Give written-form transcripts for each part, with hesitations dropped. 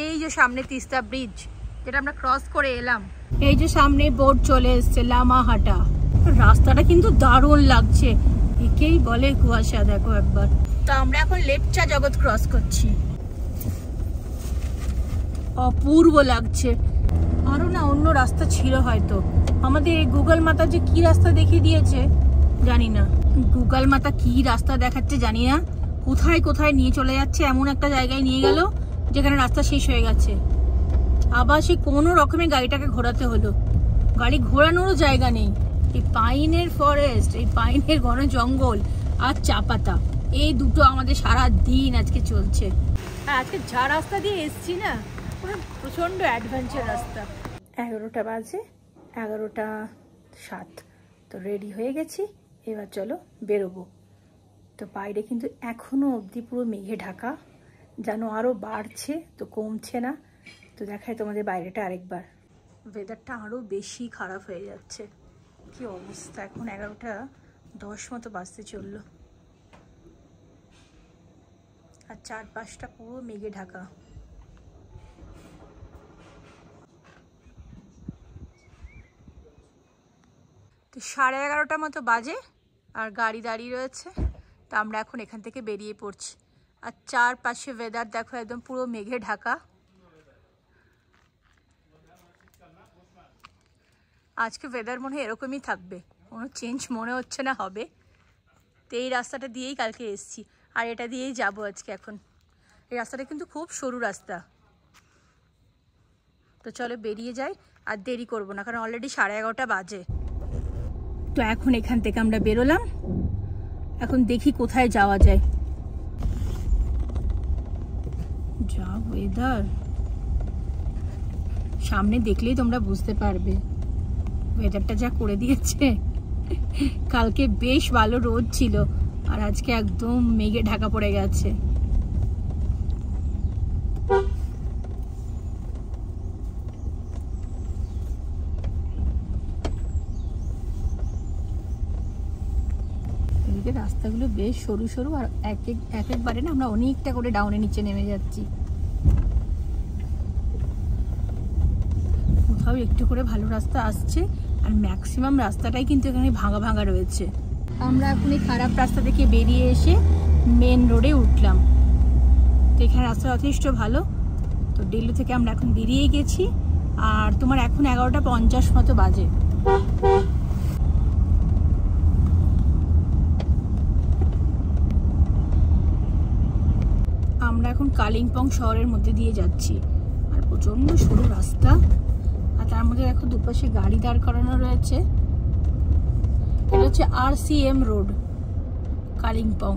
এই যে সামনে তিস্তা ব্রিজ, যেটা আমরা ক্রস করে এলাম। এই যে সামনে বোর্ড চলে এসছে লামাহাটা। রাস্তাটা কিন্তু দারুণ লাগছে, একেই বলে কুয়াশা। দেখো একবার। তো আমরা এখন লেপচা জগৎ ক্রস করছি, অপূর্ব লাগছে। আরো না অন্য রাস্তা ছিল হয়তো, আমাদের এই গুগল মাতা যে কি রাস্তা দেখিয়ে দিয়েছে জানি না। গুগল মাতা কি রাস্তা দেখাচ্ছে জানি না, কোথায় কোথায় নিয়ে চলে যাচ্ছে। এমন একটা জায়গায় নিয়ে গেল যেখানে রাস্তা শেষ হয়ে গেছে, আবার সে কোনো রকমের গাড়িটাকে ঘোরাতে হলো। গাড়ি ঘোরানোরও জায়গা নেই। এই পাইনের ফরেস্ট, এই পাইনের ঘন জঙ্গল আর চা পাতা, এই দুটো আমাদের সারা দিন আজকে চলছে। আর আজকে যা রাস্তা দিয়ে এসছি না, পুরো প্রচন্ড অ্যাডভেঞ্চার রাস্তা। 11টা বাজে, 11:07। তো রেডি হয়ে গেছি, এবার চলো বেরোবো। তো বাইরে কিন্তু এখনো অবধি পুরো মেঘে ঢাকা, যেন আরো বাড়ছে, তো কমছে না। তো দেখায় তোমাদের বাইরেটা আরেকবার। ওয়েদারটা আরো বেশি খারাপ হয়ে যাচ্ছে, কি অবস্থা। এখন 11:10 মতো বাজতে চললো, আর চারপাশটা পুরো মেঘে ঢাকা। তো 11:30 মতো বাজে, আর গাড়ি দাঁড়িয়ে রয়েছে। তো আমরা এখন এখান থেকে বেরিয়ে পড়ছি। আর চারপাশে ওয়েদার দেখো, একদম পুরো মেঘে ঢাকা। আজকে ওয়েদার মনে হয় এরকমই থাকবে, কোনো চেঞ্জ মনে হচ্ছে না হবে। তো এই রাস্তাটা দিয়েই কালকে এসছি, আর এটা দিয়েই যাবো আজকে। এখন এই রাস্তাটা কিন্তু খুব সরু রাস্তা। তো চলো বেরিয়ে যাই, আর দেরি করবো না, কারণ অলরেডি 11:30 বাজে। তো এখন এখান থেকে আমরা বেরোলাম, এখন দেখি কোথায় যাওয়া যায়। যা ওয়েদার, সামনে দেখলেই তোমরা বুঝতে পারবে ওয়েদারটা যা করে দিয়েছে। কালকে বেশ ভালো রোদ ছিল, আর আজকে একদম মেঘে ঢাকা পড়ে গেছে। এদিকে রাস্তাগুলো বেশ সরু সরু, আর একবারে না আমরা অনেকটা করে ডাউনে নিচে নেমে যাচ্ছি। কোথাও একটু করে ভালো রাস্তা আসছে, আর ম্যাক্সিমাম রাস্তাটাই কিন্তু এখানে ভাঙা ভাঙা রয়েছে। আমরা এখন এই খারাপ রাস্তা থেকে বেরিয়ে এসে মেন রোডে উঠলাম। তো এখানে রাস্তা যথেষ্ট ভালো। তো দিল্লি থেকে আমরা এখন বেরিয়ে গেছি, আর তোমার এখন 11:50 মতো বাজে। আমরা এখন কালিম্পং শহরের মধ্যে দিয়ে যাচ্ছি, আর প্রচন্ড সরু রাস্তা, আর তার মধ্যে দেখো দুপাশে গাড়ি দাঁড় করানো রয়েছে। এটা হচ্ছে RCM রোড, কালিম্পং।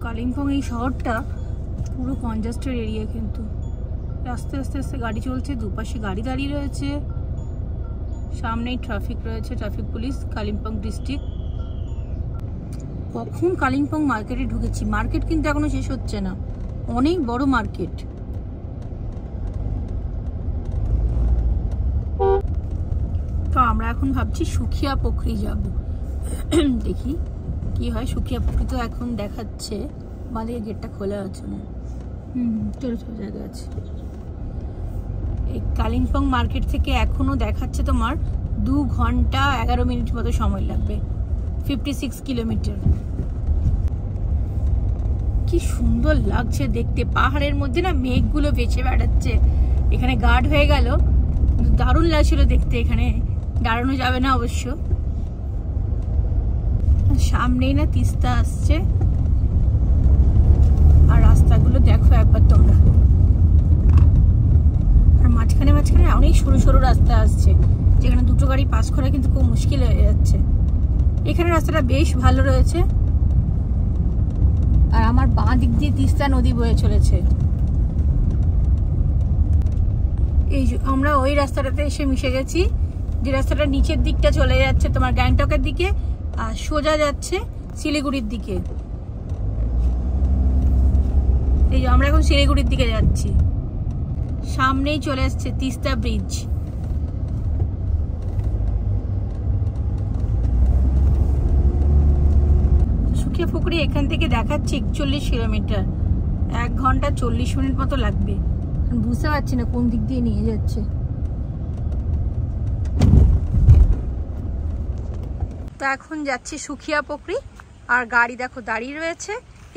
কালিম্পং এই শহরটা পুরো কনজাস্টেড এরিয়া, কিন্তু আস্তে আস্তে আস্তে গাড়ি চলছে, দুপাশে গাড়ি দাঁড়িয়ে রয়েছে, সামনেই ট্রাফিক রয়েছে, ট্রাফিক পুলিশ, কালিম্পং ডিস্ট্রিক্ট। কখন কালিম্পং মার্কেটে ঢুকেছি, মার্কেট কিন্তু এখনো শেষ হচ্ছে না, অনেক বড় মার্কেট। তো আমরা এখন ভাবছি সুখিয়া পুকুরি যাব, দেখি কি হয়। সুখিয়া পুকুরি তো এখন দেখাচ্ছে, বাঁদিকে গেটটা খোলা আছে না। চলো চলো, জায়গা আছে। এই কালিম্পং মার্কেট থেকে এখনো দেখাচ্ছে তোমার 2 ঘন্টা 11 মিনিট মতো সময় লাগবে, 56 কিলোমিটার। কি সুন্দর লাগছে দেখতে, পাহাড়ের মধ্যে না মেঘগুলো ভেসে বেড়াচ্ছে। এখানে গার্ড হয়ে গেল, দারুণ লাগছিল দেখতে। এখানে দাঁড়ানো যাবে না অবশ্য। সামনেই না তিস্তা আসছে, আর রাস্তাগুলো দেখো একবার তোমরা। আর মাঝখানে মাঝখানে অনেক সরু সরু রাস্তা আসছে, যেখানে দুটো গাড়ি পাস করা কিন্তু খুব মুশকিল হয়ে যাচ্ছে। এখানে রাস্তাটা বেশ ভালো রয়েছে, আর আমার বাঁ দিক দিয়ে তিস্তা নদী বয়ে চলেছে। এই আমরা ওই রাস্তাটাতে এসে মিশে গেছি, যে রাস্তাটা নিচের দিকটা চলে যাচ্ছে তোমার গ্যাংটকের দিকে, আর সোজা যাচ্ছে শিলিগুড়ির দিকে। এই যে আমরা এখন শিলিগুড়ির দিকে যাচ্ছি, সামনেই চলে আসছে তিস্তা ব্রিজ। সুখিয়া পুকুরি এখান থেকে দেখাচ্ছে 41 কিলোমিটার, 1 ঘন্টা 40 মিনিট মতো লাগবে। বুঝতে পারছি না কোন দিক দিয়ে নিয়ে যাচ্ছে। তো এখন যাচ্ছি সুখিয়া পুকুরি, আর গাড়ি দেখো দাঁড়িয়ে রয়েছে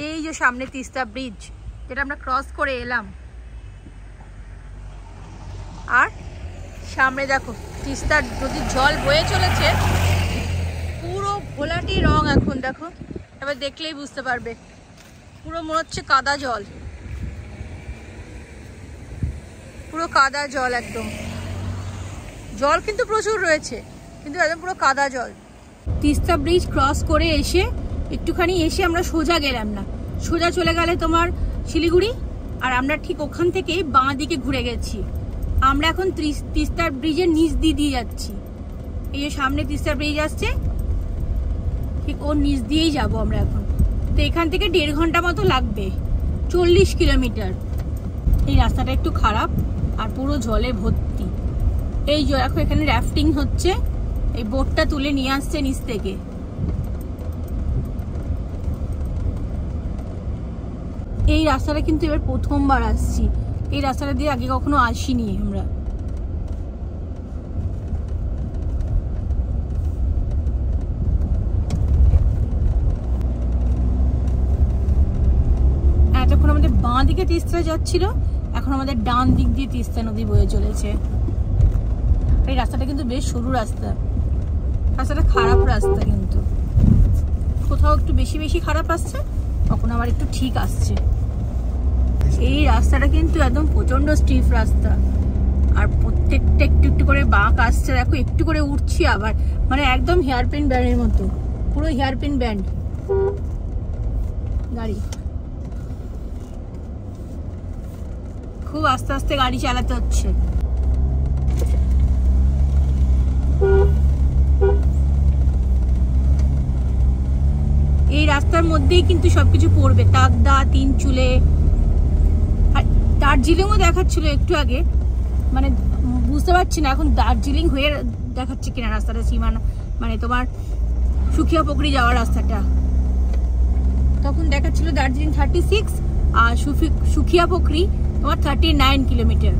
এই যে সামনে তিস্তা ব্রিজ, যেটা আমরা ক্রস করে এলাম। আর সামনে দেখো তিস্তার যদি জল বয়ে চলেছে, পুরো ঘোলাটি রং এখন দেখো, এবার দেখলেই বুঝতে পারবে, পুরো মনে হচ্ছে কাদা জল, পুরো কাদা জল একদম। জল কিন্তু প্রচুর রয়েছে, কিন্তু একদম পুরো কাদা জল। তিস্তা ব্রিজ ক্রস করে এসে একটুখানি এসে আমরা সোজা গেলাম না, সোজা চলে গেলে তোমার শিলিগুড়ি, আর আমরা ঠিক ওখান থেকে বাঁ দিকে ঘুরে গেছি। আমরা এখন তিস্তা ব্রিজের নিচ দিয়ে যাচ্ছি। এই যে সামনে তিস্তা ব্রিজ আসছে, ঠিক ওর নিচ দিয়েই যাবো আমরা এখন। তো এখান থেকে 1.5 ঘন্টা মতো লাগবে, 40 কিলোমিটার। এই রাস্তাটা একটু খারাপ আর পুরো জলে ভর্তি। এই যে দেখো এখানে রাফটিং হচ্ছে, এই বোটটা তুলে নিয়ে আসছে নিচ থেকে। এই রাস্তাটা কিন্তু এবার প্রথমবার আসছি, এই রাস্তাটা দিয়ে আগে কখনো আসিনি আমরা। এতক্ষণ আমাদের বাঁ দিকে তিস্তা যাচ্ছিল, এখন আমাদের ডান দিক দিয়ে তিস্তা নদী বয়ে চলেছে। এই রাস্তাটা কিন্তু বেশ সরু রাস্তা, রাস্তাটা খারাপ রাস্তা, কিন্তু কোথাও একটু বেশি খারাপ আসছে, তখন আবার একটু ঠিক আসছে। এই রাস্তাটা কিন্তু একদম প্রচন্ড স্টিফ রাস্তা, আর প্রত্যেকটা একটু করে বাঁক আসছে। দেখো একটু করে উঠছি আবার, মানে একদম হেয়ারপিন ব্যান্ডের মতো, পুরো হেয়ারপিন ব্যান্ড গাড়ি। খুব আস্তে আস্তে গাড়ি চালাতে হচ্ছে। এই রাস্তার মধ্যেই কিন্তু সবকিছু পড়বে, তাকদা, তিনচুলে, আর দার্জিলিংও দেখাচ্ছিল একটু আগে, মানে বুঝতে পারছি না এখন দার্জিলিং হয়ে দেখাচ্ছে কিনা রাস্তাটা, সীমানা মানে তোমার সুখিয়া পুকুরি যাওয়ার রাস্তাটা। তখন দেখাচ্ছিল দার্জিলিং 36 আর সুখিয়া পুকুরি তোমার 39 কিলোমিটার।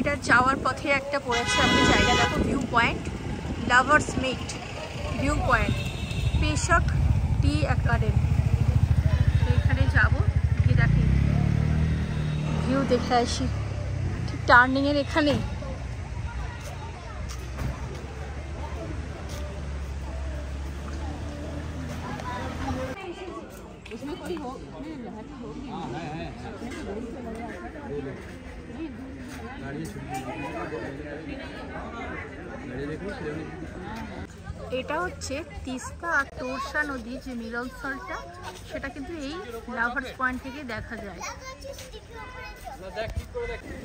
এটা যাওয়ার পথে একটা পড়েছে আপনি জায়গা দেখো, view point, lovers meet view point, Peshok tea garden. এখানে যাবো, গিয়ে দেখি ভিউ দেখে আসি, ঠিক টার্নিং এর এখানে। এটা হচ্ছে তিস্তা আর তোরসা নদী যে মিলনস্থলটা, সেটা কিন্তু এই লাভার্স পয়েন্ট থেকে দেখা যায়।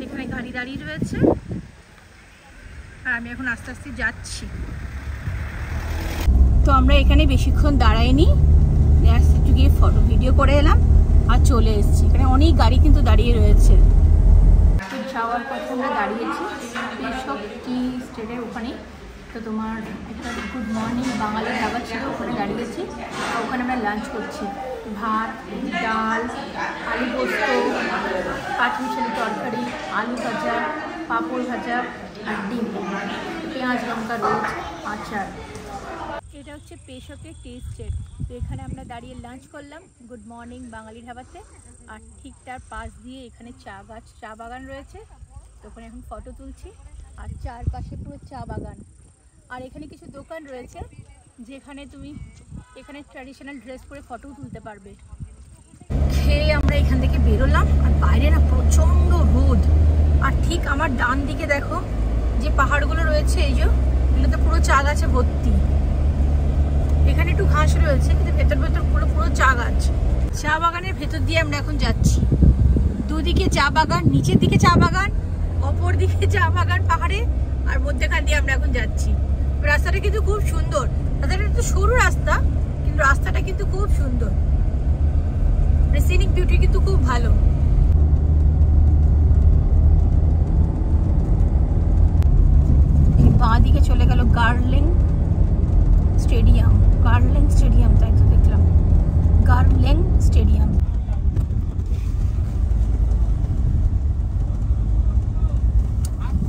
এখানে গাড়ি দাঁড়িয়ে রয়েছে, আর আমি এখন আস্তে আস্তে যাচ্ছি। তো আমরা এখানে বেশিক্ষণ দাঁড়াইনি, একটু গিয়ে ফটো ভিডিও করে এলাম আর চলে এসেছি। এখানে অনেক গাড়ি কিন্তু দাঁড়িয়ে রয়েছে। যাওয়ার পথে আমরা দাঁড়িয়েছি পেশক টি স্টেটের ওখানে। তো তোমার একটা গুড মর্নিং বাঙালি ধাবা ছিল, ওখানে দাঁড়িয়েছি। ওখানে আমরা লাঞ্চ করছি, ভাত, ডাল, আলু পোস্ত, কাঠমিশালি তরকারি, আলু ভাজা, পাঁপড় ভাজা আর ডিম, পেঁয়াজ লঙ্কা রয়েছে, আচার। এটা হচ্ছে পেশকের টি স্টেট। তো এখানে আমরা দাঁড়িয়ে লাঞ্চ করলাম গুড মর্নিং বাঙালি ধাবাতে। আর ঠিক তার পাশ দিয়ে এখানে চা গাছ, চা বাগান রয়েছে। তো ওখানে এখন ফটো তুলছি, আর চারপাশে পুরো চা বাগান। আর এখানে কিছু দোকান রয়েছে যেখানে তুমি এখানে ট্র্যাডিশনাল ড্রেস পরে ফটো তুলতে পারবে। খেয়ে আমরা এখান থেকে বেরোলাম, আর বাইরে না প্রচণ্ড রোদ। আর ঠিক আমার ডান দিকে দেখো যে পাহাড়গুলো রয়েছে, এই যে এগুলোতে পুরো চা গাছে ভর্তি। এখানে একটু ঘাস রয়েছে, কিন্তু ভেতর পুরো চা গাছ। চা বাগানের ভেতর দিয়ে আমরা এখন যাচ্ছি। দুদিকে চা বাগান, নিচের দিকে চা বাগান, অপর দিকে চা বাগান পাহাড়ে, আর মধ্যেখান দিয়ে আমরা এখন যাচ্ছি। রাস্তাটা কিন্তু খুব সুন্দর, রাস্তাটা একটু সরু রাস্তা, কিন্তু রাস্তাটা কিন্তু খুব সুন্দর, সিনিক বিউটি কিন্তু খুব ভালো। বাঁ দিকে চলে গেল গার্লিং স্টেডিয়াম। তাই তো দেখলাম, গার্লিং স্টেডিয়াম।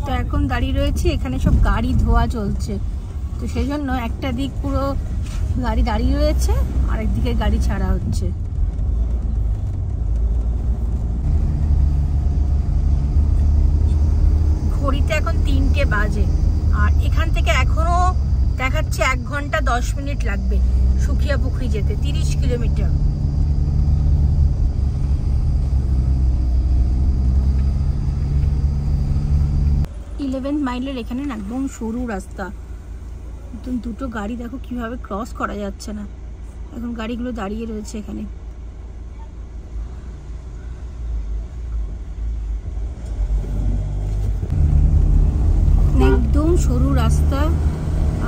তো এখন দাঁড়িয়ে রয়েছে, এখানে সব গাড়ি ধোয়া চলছে, তো সেই জন্য একটা দিক পুরো গাড়ি দাঁড়িয়ে রয়েছে, আরেক দিকে গাড়ি ছাড়া হচ্ছে। ঘড়িতে এখন 3টে বাজে, আর এখান থেকে এখনো দেখাচ্ছে 1 ঘন্টা 10 মিনিট লাগবে সুখিয়া পুকুরি যেতে, 30 কিলোমিটার। ইলেভেন্থ মাইলের এখানে না একদম সরু রাস্তা, দুটো গাড়ি দেখো কিভাবে ক্রস করা যাচ্ছে না, এখন গাড়িগুলো দাঁড়িয়ে রয়েছে এখানে। একদম সরু রাস্তা,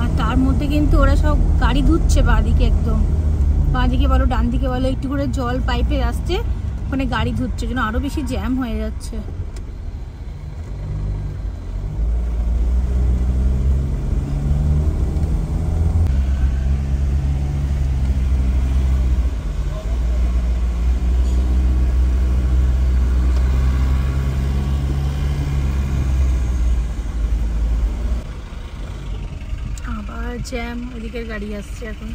আর তার মধ্যে কিন্তু ওরা সব গাড়ি ধুচ্ছে বাঁদিকে, একদম বাঁদিকে বলো ডান দিকে বলো, একটু করে জল পাইপে আসছে, ওখানে গাড়ি ধুচ্ছে, যেন আরো বেশি জ্যাম হয়ে যাচ্ছে। জ্যাম, ওদিকের গাড়ি আসছে এখন।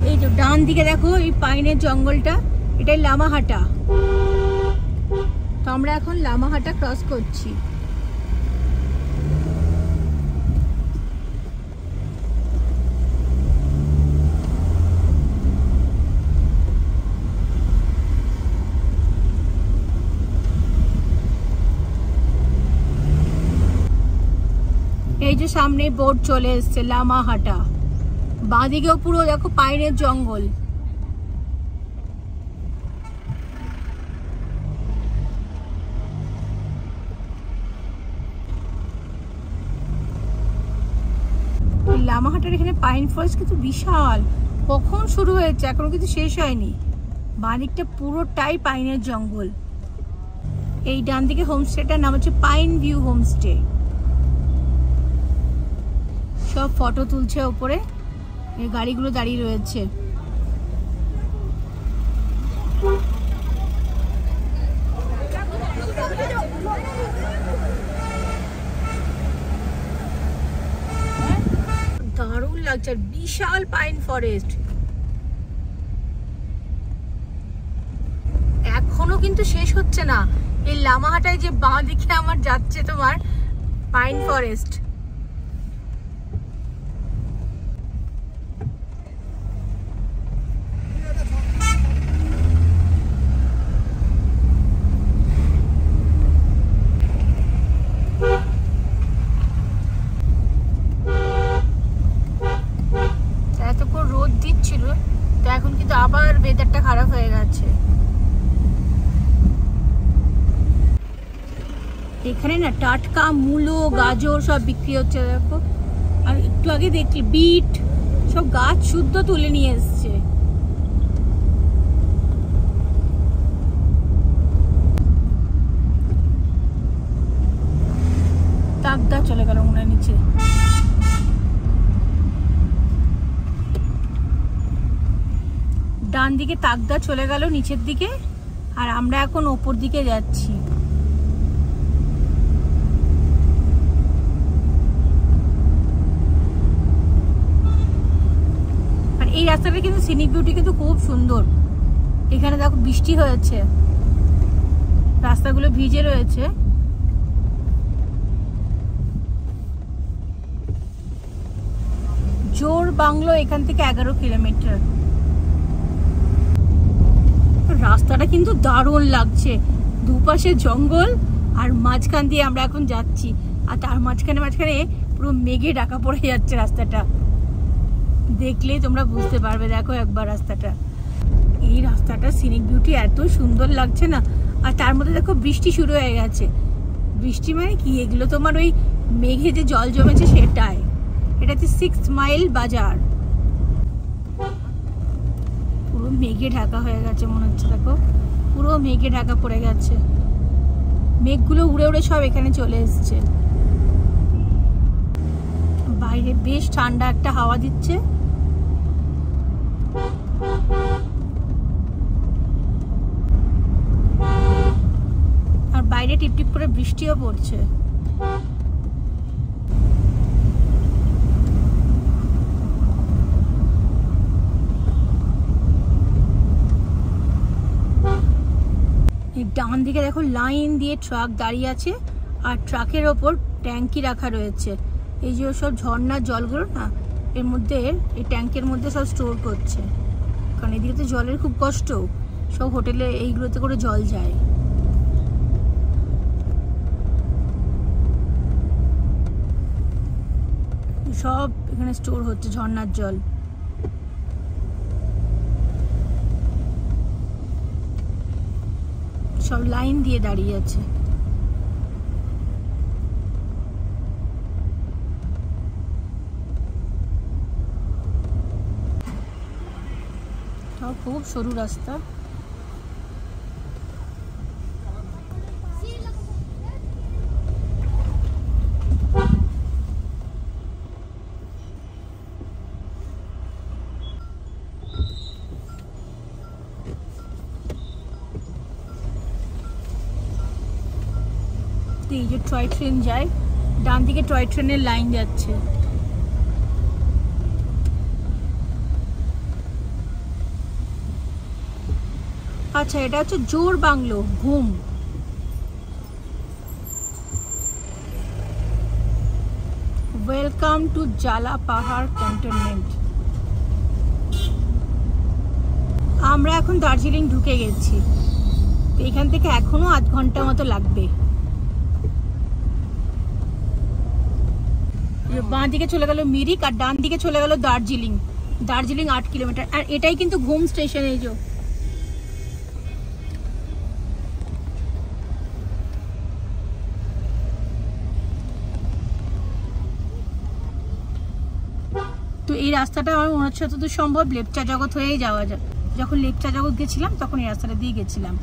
এই যে ডান দিকে দেখো এই পাইনের জঙ্গলটা, এটাই লামাহাটা। তো আমরা এখন লামাহাটা ক্রস করছি। এই যে সামনে বোর্ড চলে এসছে লামাহাটা, বাঁদিকেও পুরো দেখো পাইনের জঙ্গল। লামাহাটার এখানে পাইন ফরেস্ট কিন্তু বিশাল, কখন শুরু হয়েছে এখনো কিন্তু শেষ হয়নি। বাঁদিকটা পুরোটাই পাইনের জঙ্গল। এই ডান দিকে হোমস্টেটার নাম হচ্ছে পাইন ভিউ হোমস্টে। সব ফটো তুলছে ওপরে, এই গাড়িগুলো দাঁড়িয়ে রয়েছে। দারুণ লাগছে, বিশাল পাইন ফরেস্ট। এখনো কিন্তু শেষ হচ্ছে না। এই লামাহাটায় যে বাঁ দিকে আমার যাচ্ছে তোমার পাইন ফরেস্ট। এতক্ষণ রোদ দিচ্ছিল, তো এখন কিন্তু আবার ওয়েদারটা খারাপ হয়ে গেছে। এখানে না টাটকা মূলো, গাজর সব বিক্রি হচ্ছে দেখো। আর একটু আগে দেখলি বিট, সব গাছ শুদ্ধ তুলে নিয়ে এসছে। তাকদা চলে গেল মনে নিচে। ডান দিকে তাকদা চলে গেল নিচের দিকে, আর আমরা এখন ওপর দিকে যাচ্ছি। আর এই রাস্তাটা কিন্তু সিনিক বিউটি কিন্তু খুব সুন্দর। এখানে দেখো বৃষ্টি হয়েছে, রাস্তাগুলো ভিজে রয়েছে। জোর বাংলো এখান থেকে 11 কিলোমিটার। রাস্তাটা কিন্তু দারুণ লাগছে, দুপাশে জঙ্গল আর মাঝখান দিয়ে আমরা এখন যাচ্ছি, আর তার মাঝখানে পুরো মেঘে ঢাকা পড়ে যাচ্ছে রাস্তাটা। দেখলেই তোমরা বুঝতে পারবে, দেখো একবার রাস্তাটা। এই রাস্তাটা সিনিক বিউটি এত সুন্দর লাগছে না। আর তার মধ্যে দেখো বৃষ্টি শুরু হয়ে গেছে। বৃষ্টি মানে কি, এগুলো তোমার ওই মেঘে যে জল জমেছে সেটাই। এটা হচ্ছে 6 মাইল বাজার। পুরো মেঘে ঢাকা হয়ে গেছে মনে হচ্ছে, দেখো পুরো মেঘে ঢাকা পড়ে গেছে। মেঘগুলো উড়ে উড়ে সব এখানে চলে এসছে। বাইরে বেশ ঠান্ডা একটা হাওয়া দিচ্ছে। আর বাইরে টিপটিপ করে বৃষ্টিও পড়ছে। ডান দিকে দেখো লাইন দিয়ে ট্রাক দাঁড়িয়ে আছে, আর ট্রাকের ওপর ট্যাঙ্কি রাখা রয়েছে। এই যে সব ঝর্ণার জলগুলো না, এর মধ্যে এই ট্যাঙ্কের মধ্যে সব স্টোর করছে, কারণ এদিকে তো জলের খুব কষ্ট। সব হোটেলে এইগুলোতে করে জল যায়। সব এখানে স্টোর হচ্ছে ঝর্ণার জল। সব লাইন দিয়ে দাঁড়িয়ে আছে। খুব সরু রাস্তা। এই যে টয় ট্রেন যায়, ডান দিকে টয় ট্রেনের লাইন যাচ্ছে। আচ্ছা, এটা হচ্ছে জোর বাংলো ঘুম। ওয়েলকাম টু জালা পাহাড় ক্যান্টনমেন্ট। আমরা এখন দার্জিলিং ঢুকে গেছি, তো এখান থেকে এখনো আধ ঘন্টা মতো লাগবে। বাঁ দিকে চলে গেল মিরিক, আর ডান দিকে চলে গেল দার্জিলিং। দার্জিলিং 8 কিলোমিটার। আর এটাই কিন্তু ঘুম স্টেশন। এই যে তো এই রাস্তাটা আমার মনে হচ্ছে যতদূর সম্ভব লেপচা জগৎ হয়েই যাওয়া যায়। যখন লেপচা জগৎ গেছিলাম তখন এই রাস্তাটা দিয়ে গেছিলাম।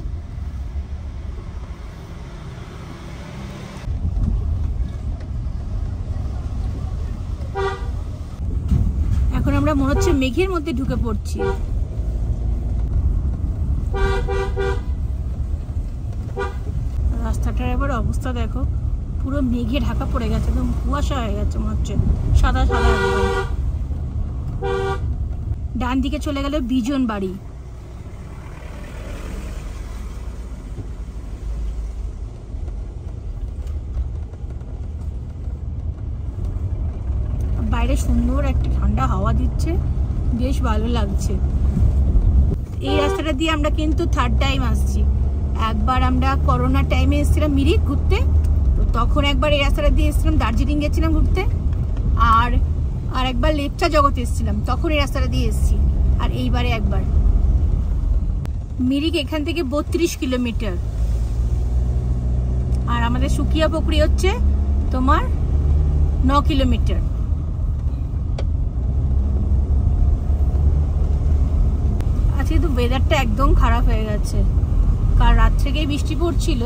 এখন আমরা মনে হচ্ছে মেঘের মধ্যে ঢুকে পড়ছি। রাস্তাটার এবার অবস্থা দেখো, পুরো মেঘে ঢাকা পড়ে গেছে, একদম কুয়াশা হয়ে গেছে, মনে হচ্ছে সাদা সাদা একদম। ডান দিকে চলে গেল বিজন বাড়ি। বাইরে সুন্দর একটা ঠান্ডা হাওয়া দিচ্ছে, বেশ ভালো লাগছে। এই রাস্তাটা দিয়ে আমরা কিন্তু 3rd টাইম আসছি। একবার আমরা করোনা টাইমে এসেছিলাম মিরিক ঘুরতে, তো তখন একবার এই রাস্তাটা দিয়ে এসেছিলাম, দার্জিলিং গেছিলাম ঘুরতে। আর একবার লেপচা জগৎ এসেছিলাম, তখন এই রাস্তাটা দিয়ে এসেছি। আর এইবারে একবার মিরিক এখান থেকে 32 কিলোমিটার। আর আমাদের সুকিয়া পুকুরি হচ্ছে তোমার 9 কিলোমিটার। আজকে কিন্তু ওয়েদারটা একদম খারাপ হয়ে গেছে, কাল রাত থেকেই বৃষ্টি পড়ছিল।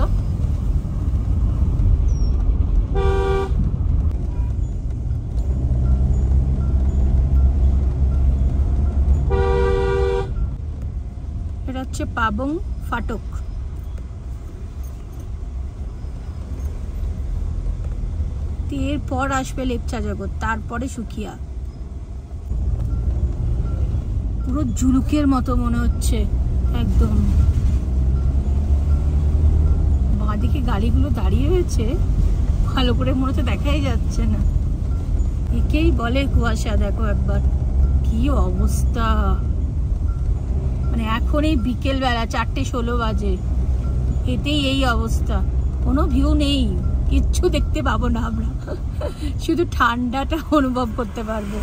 এটা হচ্ছে পাবং ফাটক। এরপর আসবে লেপচা জগৎ, তারপরে সুকিয়া। পুরো জুলুকের মতো মনে হচ্ছে একদম। বাঁদিকে গাড়িগুলো দাঁড়িয়ে রয়েছে, ভালো করে মনে হচ্ছে দেখাই যাচ্ছে না। একেই বলে কুয়াশা। দেখো একবার কি অবস্থা, মানে এখন এই বিকেল বেলা 4:16 বাজে, এতেই এই অবস্থা। কোনো ভিউ নেই, কিচ্ছু দেখতে পাবো না আমরা, শুধু ঠান্ডাটা অনুভব করতে পারবো।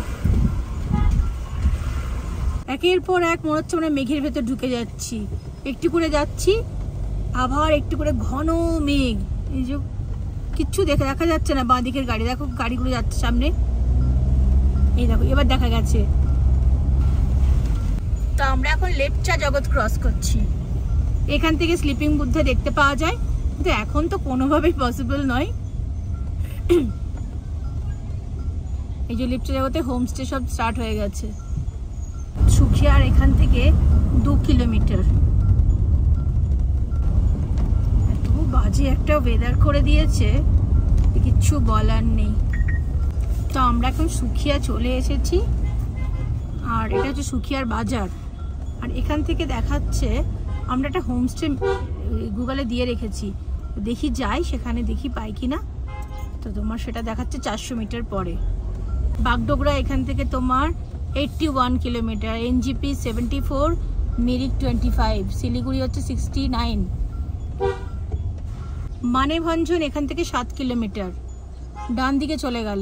একের পর এক মনে হচ্ছে মানে মেঘের ভেতর ঢুকে যাচ্ছি। একটু করে যাচ্ছি, আবার একটু করে ঘন মেঘ। এই যে কিচ্ছু দেখা যাচ্ছে না। বাঁ দিকের গাড়ি দেখো, গাড়িগুলো যাচ্ছে সামনে। এই দেখো এবার দেখা গেছে। তো আমরা এখন লেপচা জগৎ ক্রস করছি। এখান থেকে স্লিপিং বুদ্ধা দেখতে পাওয়া যায়, কিন্তু এখন তো কোনোভাবেই পসিবল নয়। এই যে লিফটে জগতে হোমস্টে সব স্টার্ট হয়ে গেছে। সুখিয়ার এখান থেকে 2 কিলোমিটার। এত বাজে একটা ওয়েদার করে দিয়েছে, কিচ্ছু বলার নেই। তো আমরা এখন সুখিয়া চলে এসেছি, আর এটা হচ্ছে সুখিয়ার বাজার। আর এখান থেকে দেখাচ্ছে, আমরা একটা হোমস্টে গুগলে দিয়ে রেখেছি, দেখি যাই সেখানে, দেখি পাই কিনা। তো তোমার সেটা দেখাচ্ছে 400 মিটার পরে। বাগডোগরা এখান থেকে তোমার 81 কিলোমিটার, এনজিপি 74, মিরিক 25, শিলিগুড়ি হচ্ছে 69, মানেভঞ্জন এখান থেকে 7 কিলোমিটার, ডান দিকে চলে গেল।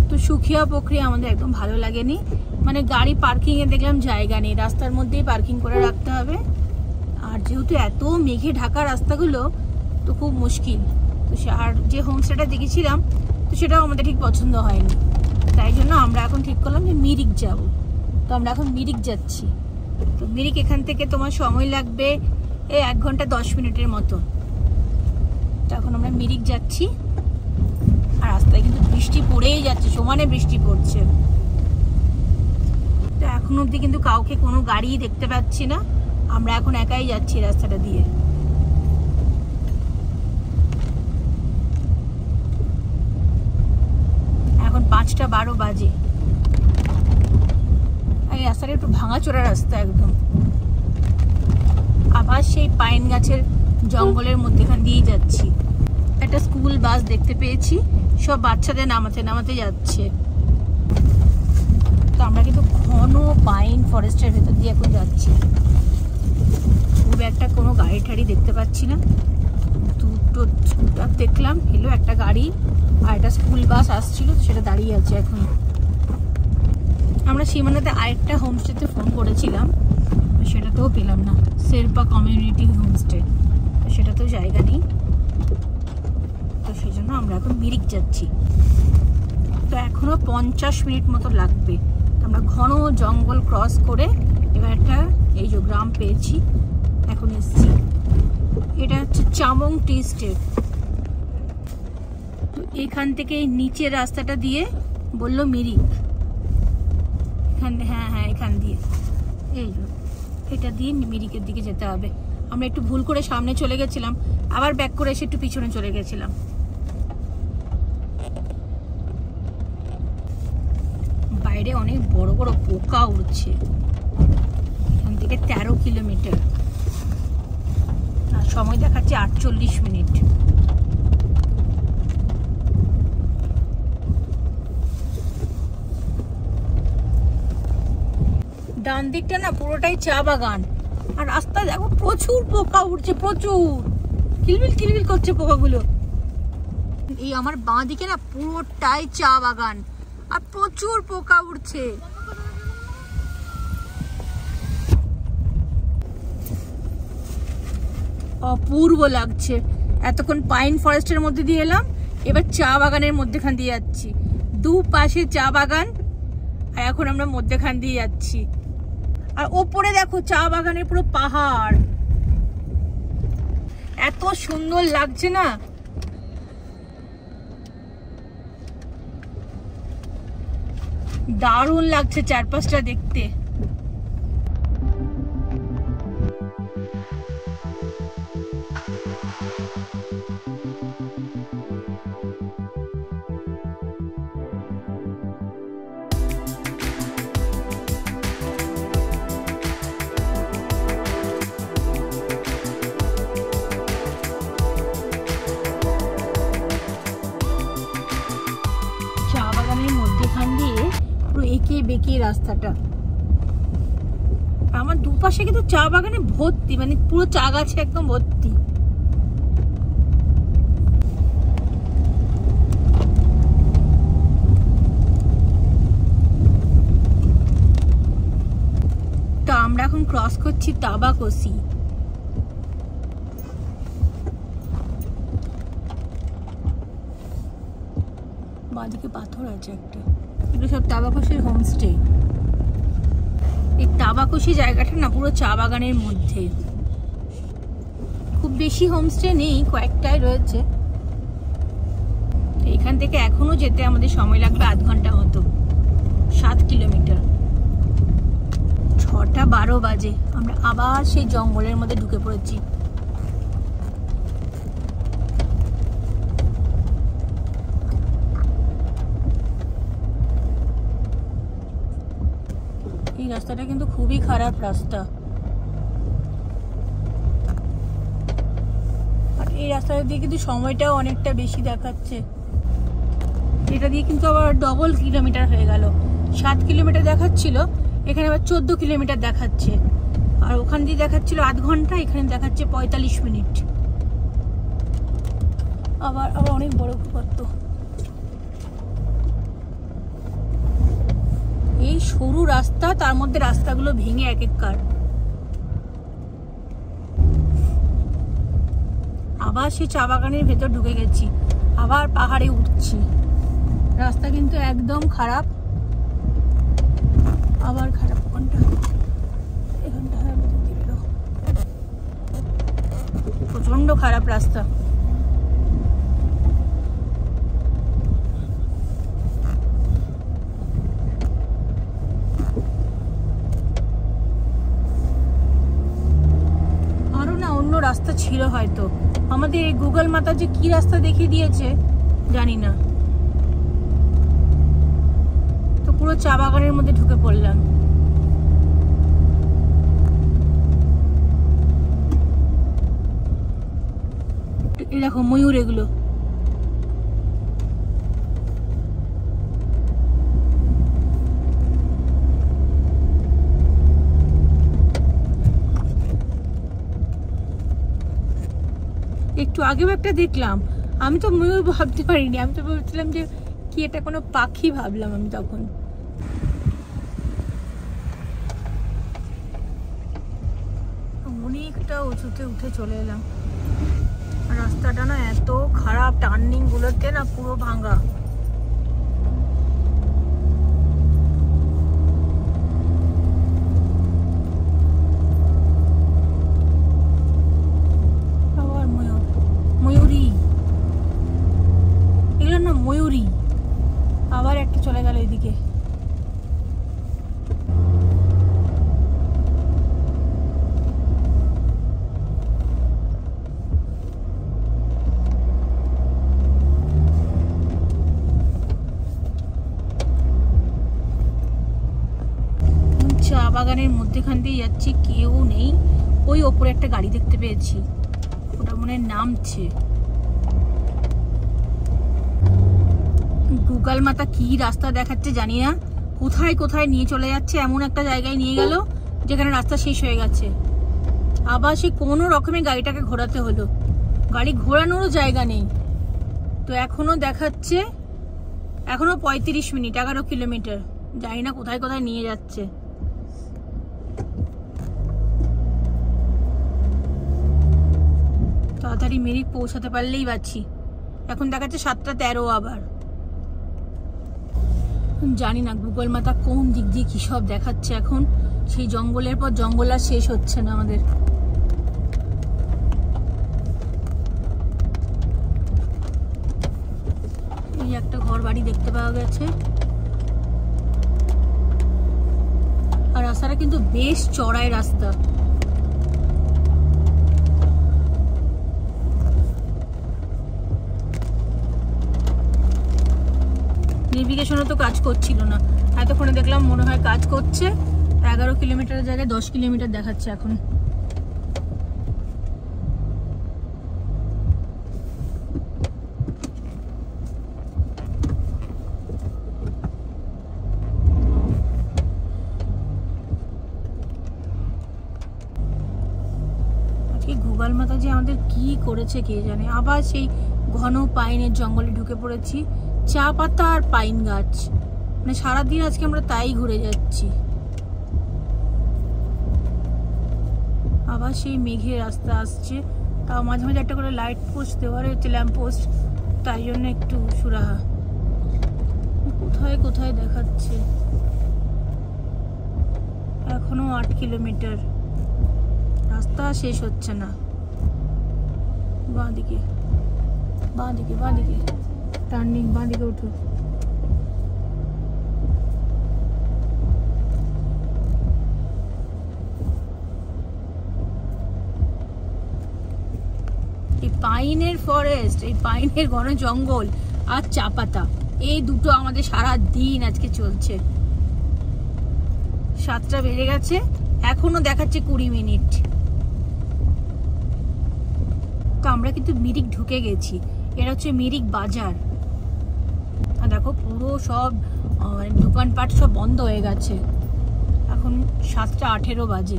তো সুখিয়া প্রক্রিয়া আমাদের একদম ভালো লাগেনি, মানে গাড়ি পার্কিং এ দেখলাম জায়গা নেই, রাস্তার মধ্যেই পার্কিং করে রাখতে হবে। আর যেহেতু এত মেঘে ঢাকা রাস্তাগুলো, তো খুব মুশকিল। তো আর যে হোমস্টেটা দেখেছিলাম, তো সেটাও আমাদের ঠিক পছন্দ হয়নি। তাই জন্য আমরা এখন ঠিক করলাম যে মিরিক যাব। তো আমরা এখন মিরিক যাচ্ছি। তো মিরিক এখান থেকে তোমার সময় লাগবে এই 1 ঘন্টা 10 মিনিটের মতো। তো এখন আমরা মিরিক যাচ্ছি, আর রাস্তায় কিন্তু বৃষ্টি পড়েই যাচ্ছে, সমানে বৃষ্টি পড়ছে। তো এখন অবধি কিন্তু কাউকে কোনো গাড়ি দেখতে পাচ্ছি না, আমরা এখন একাই যাচ্ছি রাস্তাটা দিয়ে। এখন 5:12 বাজে। এই রাস্তাটা একটু ভাঙাচোরা রাস্তা একদম, আবার সেই পাইন গাছের জঙ্গলের মধ্যেখান দিয়েই যাচ্ছি। একটা স্কুল বাস দেখতে পেয়েছি, সব বাচ্চাদের নামাতে নামাতে যাচ্ছে। তো আমরা কিন্তু ঘন পাইন ফরেস্টের ভেতর দিয়ে এখন যাচ্ছি, খুব একটা কোনো গাড়ি টাড়ি দেখতে পাচ্ছি না। দুটো স্কুটার দেখলাম, এলো একটা গাড়ি, আর একটা স্কুল বাস আসছিল, সেটা দাঁড়িয়ে আছে এখন। আমরা সীমানাতে আরেকটা হোমস্টেতে ফোন করেছিলাম, সেটাতেও পেলাম না, শেরপা কমিউনিটি হোমস্টে, সেটাতেও জায়গা নেই। তো সেই জন্য আমরা এখন মিরিক যাচ্ছি। তো এখনো 50 মিনিট মতো লাগবে। আমরা ঘন জঙ্গল ক্রস করে এবার একটা এই যে গ্রাম পেয়েছি, এখন এসছি। এটা হচ্ছে চামং টি স্টেট। তো এখান থেকে নিচের রাস্তাটা দিয়ে বললো মিরিক, হ্যাঁ হ্যাঁ এখান দিয়ে, এই এটা দিয়ে মিরিকের দিকে যেতে হবে। আমরা একটু ভুল করে সামনে চলে গেছিলাম, আবার ব্যাক করে এসে একটু পিছনে চলে গেছিলাম। বাইরে অনেক বড় বড় পোকা উড়ছে। এখান থেকে 13 কিলোমিটার, আর সময় দেখাচ্ছে 48 মিনিট। ডান দিকটা না পুরোটাই চা বাগান, আর রাস্তা দেখো প্রচুর পোকা উঠছে, প্রচুর কিলবিল কিলবিল করছে পোকাগুলো। এই আমার বাঁ দিকে না পুরোটাই চা বাগান, আর প্রচুর পোকা উঠছে। অপূর্ব লাগছে। এতক্ষণ পাইন ফরেস্টের মধ্যে দিয়ে এলাম, এবার চা বাগানের মধ্যেখান দিয়ে যাচ্ছি। দুপাশে চা বাগান, আর এখন আমরা মধ্যেখান দিয়ে যাচ্ছি। আর ওপরে দেখো চা বাগানের পুরো পাহাড়, এত সুন্দর লাগছে না। দারুণ লাগছে চারপাশটা দেখতে। চা বাগানের মধ্যেখান দিয়ে পুরো এঁকে বেঁকে রাস্তাটা। আমার দুপাশে কিন্তু চা বাগানে ভর্তি, মানে পুরো চা গাছে একদম ভর্তি। তো আমরা এখন ক্রস করছি তাবাকোসি। বাঁদিকে পাথর আছে একটা, এগুলো সব তাবাকোসির হোমস্টে। এই তাবাকোসি জায়গাটা না পুরো চা বাগানের মধ্যে, খুব বেশি হোমস্টে নেই, কয়েকটাই রয়েছে। এখান থেকে এখনো যেতে আমাদের সময় লাগবে 8 ঘন্টা মতো, 7 কিলোমিটার। 6:12 বাজে, আমরা আবার সেই জঙ্গলের মধ্যে ঢুকে পড়েছি। এই রাস্তাটা কিন্তু খুবই খারাপ রাস্তা, আর এই রাস্তাটা দিয়ে কিন্তু সময়টাও অনেকটা বেশি দেখাচ্ছে। এটা দিয়ে কিন্তু আবার ডবল কিলোমিটার হয়ে গেল। 7 কিলোমিটার দেখাচ্ছিল, এখানে আবার 14 কিলোমিটার দেখাচ্ছে। আর ওখান দিয়ে দেখাচ্ছিল 8 ঘন্টা, এখানে দেখাচ্ছে 45 মিনিট। আবার অনেক বড় গর্ত। এই সরু রাস্তা, তার মধ্যে রাস্তাগুলো ভেঙে এক একবার। আবার সেই চা বাগানের ভেতর ঢুকে গেছি, আবার পাহাড়ে উঠছি। রাস্তা কিন্তু একদম খারাপ, আবার খারাপ। প্রচন্ড খারাপ রাস্তা। আরো না অন্য রাস্তা ছিল হয়তো, আমাদের এই গুগল মাতা যে কি রাস্তা দেখিয়ে দিয়েছে জানি না। তো পুরো চা বাগানের মধ্যে ঢুকে পড়লাম। দেখো ময়ূর, এগুলো একটু আগেও একটা দেখলাম, আমি তো ময়ূর ভাবতে পারিনি, আমি তো ভাবছিলাম যে কি এটা কোনো পাখি ভাবলাম আমি তখন। অনেকটা উঁচুতে উঠে চলে এলাম। রাস্তাটা না এত খারাপ, টার্নিং গুলোতে না পুরো ভাঙা। আবার ময়ূরী, এগুলো না ময়ূরী। আবার একটা চলে গেল এদিকে। চা বাগানের মধ্যেখান দিয়ে যাচ্ছি, কেউ নেই। ওই ওপরে একটা গাড়ি দেখতে পেয়েছি, ওটা মনে হয় নামছে। গুগল মাতা কি রাস্তা দেখাচ্ছে জানি না, কোথায় কোথায় নিয়ে চলে যাচ্ছে। এমন একটা জায়গায় নিয়ে গেল যেখানে রাস্তা শেষ হয়ে গেছে। আবার সে কোনো রকমে গাড়িটাকে ঘোরাতে হলো, গাড়ি ঘোরানোরও জায়গা নেই। তো এখনো দেখাচ্ছে এখনো 35 মিনিট, 11 কিলোমিটার। জানি না কোথায় কোথায় নিয়ে যাচ্ছে। তাড়াতাড়ি মেরিক পৌঁছাতে পারলেই বাঁচি। এখন দেখাচ্ছে 7:13। আবার জানি না গুগল মাতা কোন দিক দিয়ে কি সব দেখাচ্ছে এখন। সেই জঙ্গলের পর জঙ্গল আর শেষ হচ্ছে না আমাদের। এই একটা ঘর বাড়ি দেখতে পাওয়া গেছে। আর রাস্তাটা কিন্তু বেশ চড়াই রাস্তা। নেভিগেশনও তো কাজ করছিল না এতক্ষণে, দেখলাম মনে হয় কাজ করছে। 11 কিলোমিটারের জায়গায় 10 কিলোমিটার দেখাচ্ছে এখন। আজকে গুগল মাতা যে আমাদের কি করেছে কে জানে। আবার সেই ঘন পাইনের জঙ্গলে ঢুকে পড়েছি। চা পাতা আর পাইন গাছ, মানে সারাদিন আজকে আমরা তাই ঘুরে যাচ্ছি। আবার সেই মেঘের রাস্তা আসছে, তাও মাঝে মাঝে একটা করে লাইট পোস্ট দেওয়া রয়েছে, ল্যাম্প পোস্ট, তাই জন্য একটু সুরাহা। কোথায় কোথায় দেখাচ্ছে। এখনো 8 কিলোমিটার, রাস্তা শেষ হচ্ছে না। বাঁ দিকে বাঁ দিকে বাঁ দিকে টার্নিং, বাঁ দিকে উঠো। এই পাইনের ফরেস্ট, এই পাইনের ঘন জঙ্গল আর চা পাতা, এই দুটো আমাদের সারা দিন আজকে চলছে। 7টা বেজে গেছে, এখনো দেখাচ্ছে 20 মিনিট। তো আমরা কিন্তু মিরিক ঢুকে গেছি। এটা হচ্ছে মিরিক বাজার। আর দেখো পুরো সব দোকানপাট সব বন্ধ হয়ে গেছে। এখন 7:18 বাজে,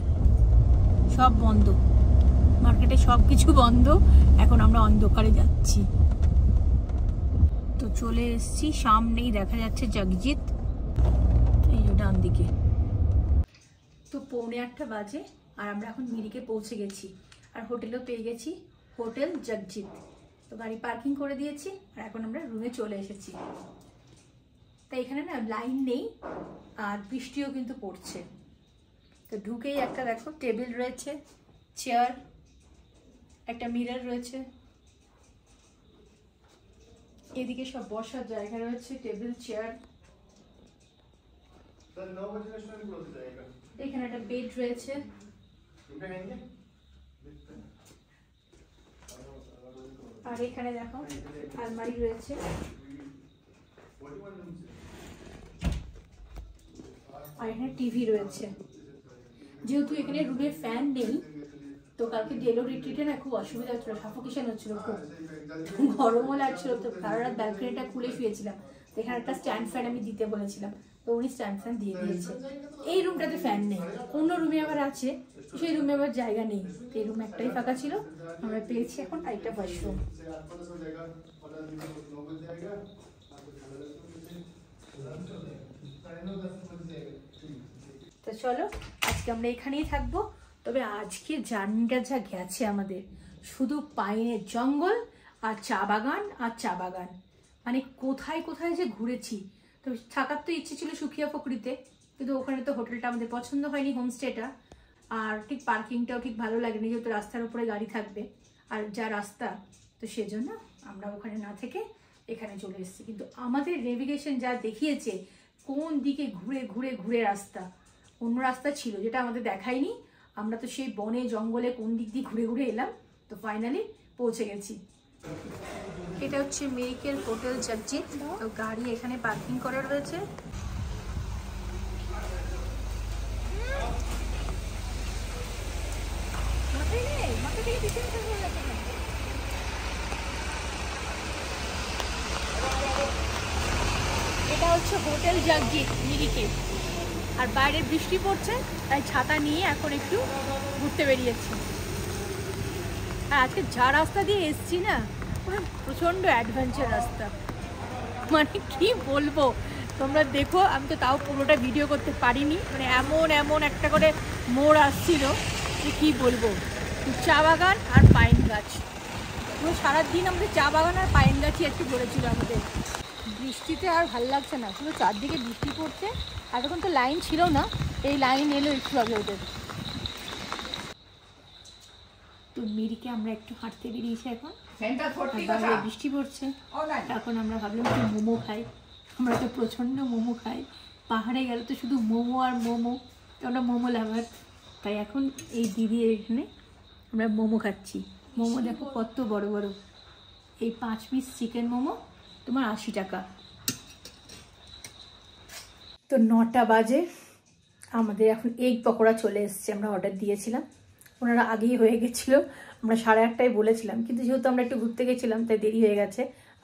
সব বন্ধ, মার্কেটে সব কিছু বন্ধ। এখন আমরা অন্ধকারে যাচ্ছি। তো চলে এসেছি, সামনেই দেখা যাচ্ছে জগজিৎ, এই যে ডান দিকে। তো 7:45 বাজে আর আমরা এখন মিরিকে পৌঁছে গেছি। আর হোটেলও পেয়ে গেছি, হোটেল জগজিৎ। তো গাড়ি পার্কিং করে দিয়েছি আর এখন আমরা রুমে চলে এসেছি। তাই এখানে না লাইন নেই আর বৃষ্টিও কিন্তু পড়ছে। তো ঢুকেই একটা দেখো টেবিল রয়েছে, চেয়ার, একটা মিরর রয়েছে, এদিকে সব বসার জায়গা রয়েছে, টেবিল, চেয়ার। এখানে একটা বেড রয়েছে, আর এখানে দেখো আলমারি রয়েছে। আর এখানে টিভি রয়েছে। যেহেতু এখানে রুমে ফ্যান নেই, তো কালকে ডেলো রিট্রিটে না খুব অসুবিধা হচ্ছিল, সাফোকেশন হচ্ছিল, খুব গরমও লাগছিল। তো সারা রাত ব্যালকনিটা খুলে শুয়েছিলাম। তো এখানে একটা স্ট্যান্ড ফ্যান আমি দিতে বলেছিলাম, তো উনি স্ট্যান্ড ফ্যান দিয়ে দিয়েছে। এই রুমটাতে ফ্যান নেই, অন্য রুমে আবার আছে, সেই রুমে আবার জায়গা নেই। এই রুম একটাই ফাঁকা ছিল, আমরা পেয়েছি এখন আরেকটা ওয়াশরুম। তো চলো আজকে আমরা এখানেই থাকবো। তবে আজকে জার্নিটা যা গেছে আমাদের, শুধু পাইনের জঙ্গল আর চা বাগান আর চা বাগান, মানে কোথায় কোথায় যে ঘুরেছি। তো থাকার তো ইচ্ছে ছিল সুখিয়া ফকরিতে, কিন্তু ওখানে তো হোটেলটা আমাদের পছন্দ হয়নি, হোমস্টেটা। আর ঠিক পার্কিংটাও ঠিক ভালো লাগেনি, যেহেতু রাস্তার উপরে গাড়ি থাকবে আর যা রাস্তা, তো সেজন্য আমরা ওখানে না থেকে এখানে চলে এসেছি। কিন্তু আমাদের নেভিগেশন যা দেখিয়েছে কোন দিকে ঘুরে ঘুরে ঘুরে রাস্তা, অন্য রাস্তা ছিল যেটা আমাদের দেখায়নি। আমরা তো সেই বনে জঙ্গলে কোন দিক দিয়ে ঘুরে ঘুরে এলাম, তো ফাইনালি পৌঁছে গেছি। এটা হচ্ছে মিরিকের হোটেল জগজিৎ। তো গাড়ি এখানে পার্কিং করা রয়েছে। এটা হচ্ছে হোটেল জগজিৎ মিরিকে। আর বাইরে বৃষ্টি পড়ছে, তাই ছাতা নিয়ে এখন একটু ঘুরতে বেরিয়েছি। আর আজকে যা রাস্তা দিয়ে এসছি না, পুরো প্রচণ্ড অ্যাডভেঞ্চার রাস্তা, মানে কি বলবো। তোমরা দেখো, আমি তো তাও পুরোটা ভিডিও করতে পারিনি, মানে এমন এমন একটা করে মোড় আসছিল যে কী বলবো। চা বাগান আর পাইন গাছ, পুরো সারাদিন আমাদের চা বাগান আর পাইন গাছই একটু ভরেছিল আমাদের। বৃষ্টিতে আর ভাল লাগছে না, পুরো চারদিকে বৃষ্টি পড়ছে। আর তখন তো লাইন ছিল না, এই লাইন এলো একটু আগে ওদের। তো মিরিকে আমরা একটু হাঁটতে বেরিয়েছি এখন, বৃষ্টি পড়ছে। এখন আমরা ভাবলাম একটু মোমো খাই। আমরা তো প্রচণ্ড মোমো খাই, পাহাড়ে গেলে তো শুধু মোমো আর মোমো, আমরা মোমো লাভার। তাই এখন এই দিদির এখানে আমরা মোমো খাচ্ছি। মোমো দেখো কত বড় বড়, এই 5 পিস চিকেন মোমো তোমার 80 টাকা। তো 9টা বাজে, আমাদের এখন এগ পকোড়া চলে এসছে। আমরা অর্ডার দিয়েছিলাম, ওনারা আগেই হয়ে গেছিলো। আমরা 8:30টায় বলেছিলাম, কিন্তু যেহেতু আমরা একটু ঘুরতে গেছিলাম তাই দেরি হয়ে গেছে।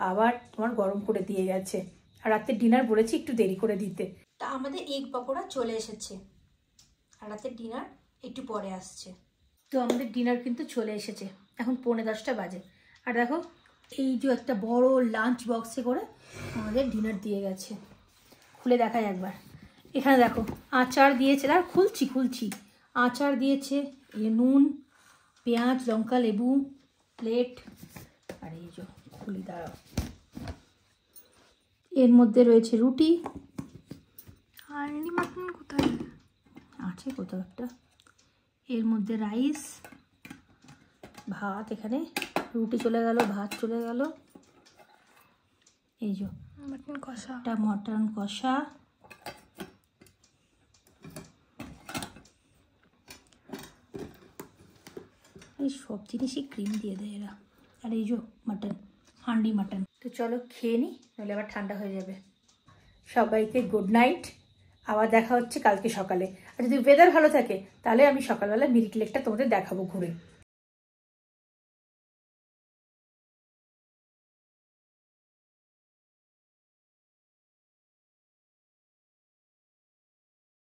আবার তোমার গরম করে দিয়ে গেছে। আর রাতের ডিনার বলেছি একটু দেরি করে দিতে। তা আমাদের এগ পকোড়া চলে এসেছে, আর রাতের ডিনার একটু পরে আসছে। তো আমাদের ডিনার কিন্তু চলে এসেছে, এখন 9:45 বাজে। আর দেখো এই যে একটা বড় লাঞ্চ বক্সে করে আমাদের ডিনার দিয়ে গেছে। খুলে দেখাই একবার। এখানে দেখো আচার দিয়েছে, আর খুলছি আচার দিয়েছে, নুন, পেঁয়াজ, লঙ্কা, লেবু, প্লেট। আর এই যে খুলি, দাঁড়াও, এর মধ্যে রয়েছে রুটি। আর মাটন কোথায় আছে, কোথাও একটা। এর মধ্যে রাইস, ভাত, এখানে রুটি চলে গেল, ভাত চলে গেল। এই যে মটন কষা, একটা মটন কষা, এই সব জিনিসই ক্রিম দিয়ে দেয় এরা। আর এই যে মাটন, হান্ডি মাটন। তো চলো খেয়ে নিই, নাহলে আবার ঠান্ডা হয়ে যাবে। সবাইকে গুড নাইট, আবার দেখা হচ্ছে কালকে সকালে। আর যদি ওয়েদার ভালো থাকে তাহলে আমি সকালবেলা মিরিক লেকটা তোমাদের দেখাবো ঘুরে।